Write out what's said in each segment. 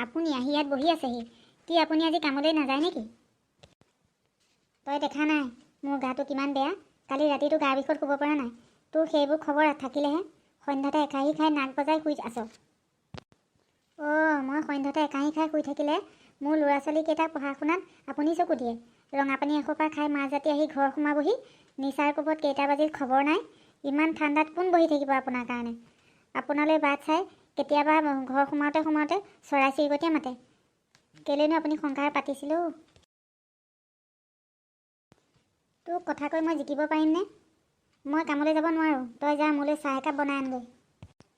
আপুনি আহি ইয়াত বহি আছেহি। কি আপুনি আজি কামলৈ নাযায় নেকি? তই দেখা নাই মোৰ গাটো কিমান বেয়া? কালি ৰাতিটো গাৰ বিষত শুব পৰা নাই। তোৰ সেইবোৰ খবৰ থাকিলেহে সন্ধ্যাতে একাহী খাই নাক বজাই শুই আছ। মই সন্ধ্যাতে একাহী খাই শুই থাকিলে মোৰ ল'ৰা ছোৱালীকেইটাক পঢ়া শুনাত আপুনি চকু দিয়ে। ৰঙা পানী এসোপা খাই মাছ ৰাতি আহি ঘৰ সোমাবহি। নিচাৰ কোবত কেইটা বাজিল খবৰ নাই। ইমান ঠাণ্ডাত কোন বহি থাকিব আপোনাৰ কাৰণে? আপোনালৈ বাট চাই কেতিয়াবা ঘৰ সোমাওঁতে সোমাওঁতে চৰাই চিৰিকটিয়ে মাতে। কেলেনো আপুনি সংসাৰ পাতিছিলোঁ? তোক কথা কৈ মই জিকিব পাৰিমনে? মই কামলৈ যাব নোৱাৰোঁ। তই যা, মোলৈ চাহ একাপ বনাই আনগৈ।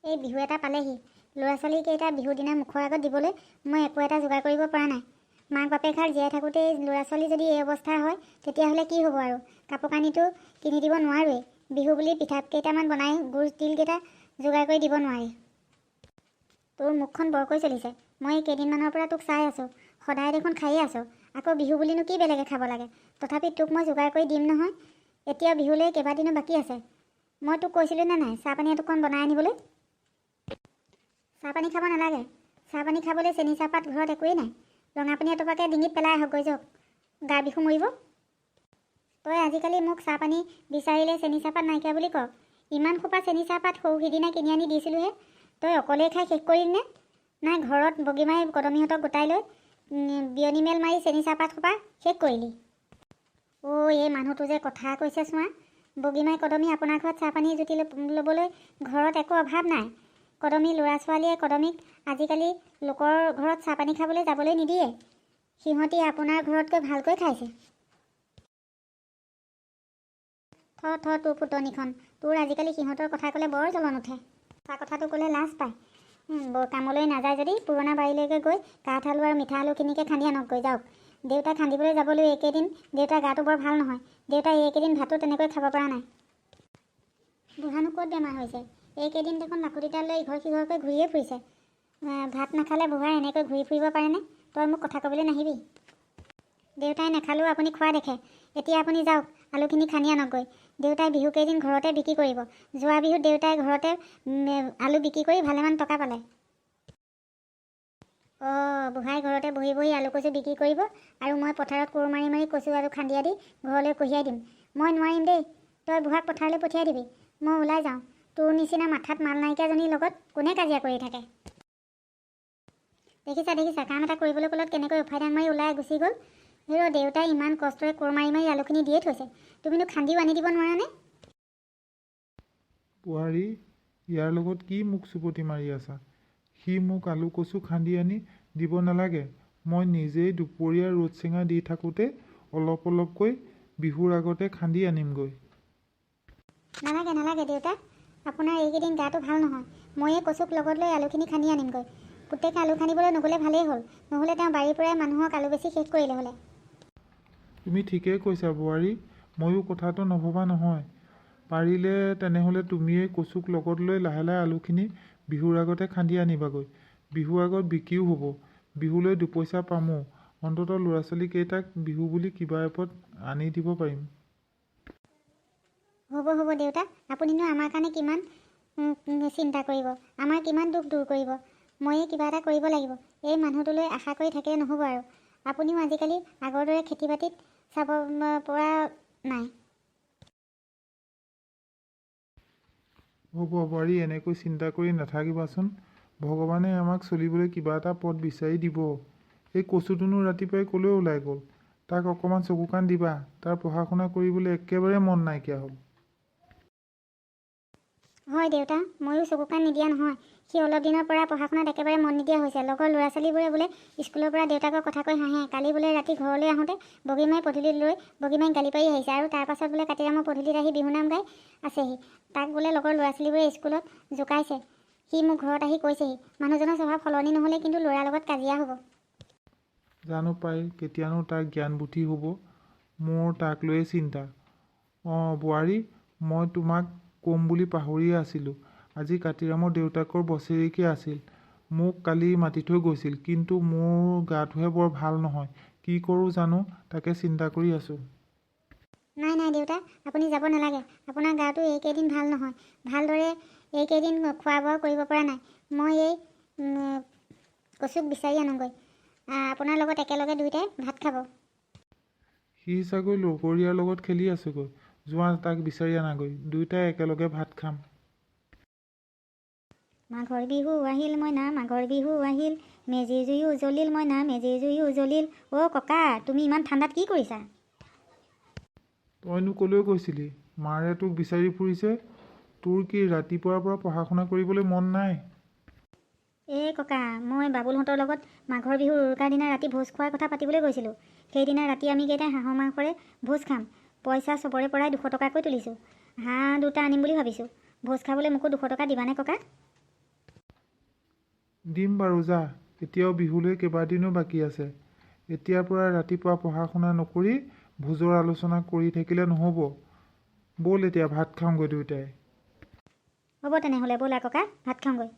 এই বিহু এটা পালেহি। ল'ৰা ছোৱালীকেইটা বিহুৰ দিনা মুখৰ আগত দিবলৈ মই একো এটা যোগাৰ কৰিব পৰা নাই। মাক বাপেকহাল জীয়াই থাকোঁতে ল'ৰা ছোৱালী যদি এই অৱস্থা হয় তেতিয়াহ'লে কি হ'ব আৰু? কাপোৰ কানিটো কিনি দিব নোৱাৰোৱেই। বিহু বুলি পিঠা কেইটামান বনাই গুড় তিলকেইটা যোগাৰ কৰি দিব নোৱাৰি। তোৰ মুখখন বৰকৈ চলিছে। মই এই কেইদিনমানৰ পৰা তোক চাই আছোঁ। সদায় দেখোন খায়েই আছোঁ। আকৌ বিহু বুলিনো কি বেলেগে খাব লাগে? তথাপি তোক মই যোগাৰ কৰি দিম নহয়। এতিয়া বিহুলৈ কেইবাদিনো বাকী আছে। মই তোক কৈছিলোঁ নে নাই চাহপানী এটুকমান বনাই আনিবলৈ? চাহপানী খাব নালাগে। চাহপানী খাবলৈ চেনি চাহপাত ঘৰত একোৱেই নাই। ৰঙা পানী এটোপাকে ডিঙিত পেলাই আহক গৈ যাওক। গাৰ বিষো মৰিব। তই আজিকালি মোক চাহপানী বিচাৰিলে চেনি চাহপাত নাইকিয়া বুলি কওক। ইমান সোপা চেনি চাহপাত সৰু সিদিনা কিনি আনি দিছিলোঁহে। তই অকলেই খাই শেষ কৰিলি নে? নাই ঘৰত বগীমাই কদমীহঁতক গোটাই লৈ বিয়নী মেল মাৰি চেনি চাহপাত সোপা শেষ কৰিলি? এই মানুহটো যে কথা কৈছে চোৱা। বগীমাই কদমী আপোনাৰ ঘৰত চাহপানী জুতি ল'বলৈ ঘৰত একো অভাৱ নাই। কদমী ল'ৰা ছোৱালীয়ে কদমীক আজিকালি লোকৰ ঘৰত চাহপানী খাবলৈ যাবলৈ নিদিয়ে। সিহঁতি আপোনাৰ ঘৰতকৈ ভালকৈ খাইছে। তোৰ ফুটনিখন। তোৰ আজিকালি সিহঁতৰ কথা ক'লে বৰ জ্বলন উঠে। তাৰ কথাটো ক'লে লাজ পায়। কামলৈ নাযায় যদি পুৰণা বাৰীলৈকে গৈ কাঠ আলু আৰু মিঠা আলুখিনিকে খান্দি আনকগৈ যাওক। দেউতাক খান্দিবলৈ যাবলৈ এইকেইদিন দেউতাৰ গাটো বৰ ভাল নহয়। দেউতাই এইকেইদিন ভাতো তেনেকৈ খাব পৰা নাই। বুঢ়ানো ক'ত বেমাৰ হৈছে? এইকেইদিন দেখোন লাখুটিডাল লৈ ইঘৰ সিঘৰকৈ ঘূৰিয়ে ফুৰিছে। ভাত নাখালে বুঢ়াই এনেকৈ ঘূৰি ফুৰিব পাৰেনে? তই মোক কথা ক'বলৈ নাহিবি। দেউতাই নাখালেও আপুনি খোৱা দেখে। এতিয়া আপুনি যাওক, আলুখিনি খান্দি আনকগৈ। দেউতাই বিহু কেইদিন ঘৰতে বিক্ৰী কৰিব। যোৱা বিহুত দেউতাই ঘৰতে আলু বিক্ৰী কৰি ভালেমান টকা পালে। বুঢ়াই ঘৰতে বহি বহি আলু কচু বিক্ৰী কৰিব আৰু মই পথাৰত কোৰ মাৰি মাৰি কচু আলু খান্দি আদি ঘৰলৈ কঢ়িয়াই দিম। মই নোৱাৰিম দেই। তই বুঢ়াক পথাৰলৈ পঠিয়াই দিবি। মই ওলাই যাওঁ। তোৰ নিচিনা মাথাত মাল নাইকিয়াজনীৰ লগত কোনে কাজিয়া কৰি থাকে? দেখিছা কাম এটা কৰিবলৈ ক'লত কেনেকৈ উফাই ডাং মাৰি ওলাই গুচি গ'ল। দেউতাই ইমান কষ্টৰে কোৰ মাৰি মাৰি আলুখিনি দিয়ে থৈছে। তুমিনো খান্দিও আনি দিব নোৱাৰানে? বোৱাৰী, ইয়াৰ লগত কি মোক চুপতি মাৰি আছা? সি মোক আলু কচু খান্দি আনি দিব নালাগে। মই নিজেই দুপৰীয়া ৰ'দ চেঙা দি থাকোঁতে অলপ অলপকৈ বিহুৰ আগতে খান্দি আনিমগৈ। নালাগে দেউতা। আপোনাৰ এইকেইদিন গাটো ভাল নহয়। ময়ে কচুক লগত লৈ আলুখিনি খান্দি আনিমগৈ। পুতেকে আলু খান্দিবলৈ নগ'লে ভালেই হ'ল। নহ'লে তেওঁ বাৰীৰ পৰাই মানুহক আলু বেছি শেষ কৰিলে হ'লে। তুমি ঠিকেই কৈছা বোৱাৰী। ময়ো কথাটো নভবা নহয়। পাৰিলে তেনেহ'লে তুমিয়েই কচুক লগত লৈ লাহে লাহে আলুখিনি বিহুৰ আগতে খান্দি আনিবাগৈ। বিহুৰ আগত বিক্ৰীও হ'ব। বিহুলৈ দুপইচা পামো। অন্ততঃ ল'ৰা ছোৱালীকেইটাক বিহু বুলি কিবা এপদ আনি দিব পাৰিম। হ'ব দেউতা। আপুনিনো আমাৰ কাৰণে কিমান চিন্তা কৰিব, আমাৰ কিমান দুখ দূৰ কৰিব। ময়ে কিবা এটা কৰিব লাগিব। এই মানুহটোলৈ আশা কৰি থাকিলে নহ'ব আৰু। আপুনিও আজিকালি আগৰ দৰে খেতি বাতিত চাব পৰা নাই। হ'ব বোৱাৰী, এনেকৈ চিন্তা কৰি নাথাকিবাচোন। ভগৱানে আমাক চলিবলৈ কিবা এটা পথ বিচাৰি দিব। এই কচুটোনো ৰাতিপুৱাই ক'লৈ ওলাই গ'ল? তাক অকণমান চকু কাণ দিবা। তাৰ পঢ়া শুনা কৰিবলৈ একেবাৰে মন নাইকিয়া হ'ল। হয় দেউতা, ময়ো চকু কাণ নিদিয়া নহয়। সি অলপ দিনৰ পৰা পঢ়া শুনাত একেবাৰে মন নিদিয়া হৈছে। লগৰ ল'ৰা ছোৱালীবোৰে বোলে স্কুলৰ পৰা দেউতাকৰ কথা কৈ হাঁহে। কালি বোলে ৰাতি ঘৰলৈ আহোঁতে বগীমাই পদূলিত লৈ বগীমাইক গালি পাৰি আহিছে আৰু তাৰ পাছত বোলে কাতিৰামৰ পদূলিত আহি বিহুনাম গাই আছেহি। তাক বোলে লগৰ ল'ৰা ছোৱালীবোৰে স্কুলত জোকাইছে। সি মোক ঘৰত আহি কৈছেহি, মানুহজনৰ স্বভাৱ সলনি নহ'লে কিন্তু ল'ৰাৰ লগত কাজিয়া হ'ব। জানো পাই কেতিয়ানো তাৰ জ্ঞান বুদ্ধি হ'ব। মোৰ তাক লৈয়ে চিন্তা। বোৱাৰী, মই তোমাক ক'ম বুলি পাহৰিয়ে আছিলোঁ। আজি কাতিৰামৰ দেউতাকৰ বছেৰেকীয়া আছিল। মোক কালি মাতি থৈ গৈছিল, কিন্তু মোৰ গাটোহে বৰ ভাল নহয়। কি কৰোঁ জানো, তাকে চিন্তা কৰি আছোঁ। নাই দেউতা, আপুনি যাব নালাগে। আপোনাৰ গাটো এইকেইদিন ভাল নহয়। ভালদৰে এইকেইদিন খোৱা বোৱা কৰিব পৰা নাই। মই এই কচুক বিচাৰি আনোগৈ। আপোনাৰ লগত একেলগে দুয়োটাই ভাত খাব। সি চাগৈ লগৰীয়াৰ লগত খেলি আছেগৈ। যোৱা তাক বিচাৰি আনাগৈ, দুয়োটাই একেলগে ভাত খাম। মাঘৰ বিহু আহিল মইনা, মাঘৰ বিহু আহিল, মেজিৰ জুই উজ্বলিল মইনা, মেজিৰ জুই উজ্বলিল। অ' ককা, তুমি ইমান ঠাণ্ডাত কি কৰিছা? তইনো ক'লৈ গৈছিলি? মাৰে তোক বিচাৰি ফুৰিছে। তোৰ কি ৰাতিপুৱাৰ পৰা পঢ়া শুনা কৰিবলৈ মন নাই? ককা, মই বাবুলহঁতৰ লগত মাঘৰ বিহুৰ উৰুকাৰ দিনা ৰাতি ভোজ খোৱাৰ কথা পাতিবলৈ গৈছিলোঁ। সেইদিনা ৰাতি আমি কেইটাই হাঁহৰ মাংসৰে ভোজ খাম। পইচা চবৰে পৰাই 200 টকাকৈ তুলিছোঁ। হাঁহ 2টা আনিম বুলি ভাবিছোঁ। ভোজ খাবলৈ মোকো 200 টকা দিবানে ককা? দিম বাৰু, যা। এতিয়াও বিহুলৈ কেইবাদিনো বাকী আছে। এতিয়াৰ পৰা ৰাতিপুৱা পঢ়া শুনা নকৰি ভোজৰ আলোচনা কৰি থাকিলে নহ'ব। ব'ল এতিয়া ভাত খাওঁগৈ দুয়োটাই। হ'ব তেনেহ'লে, ব'লা ককা, ভাত খাওঁগৈ।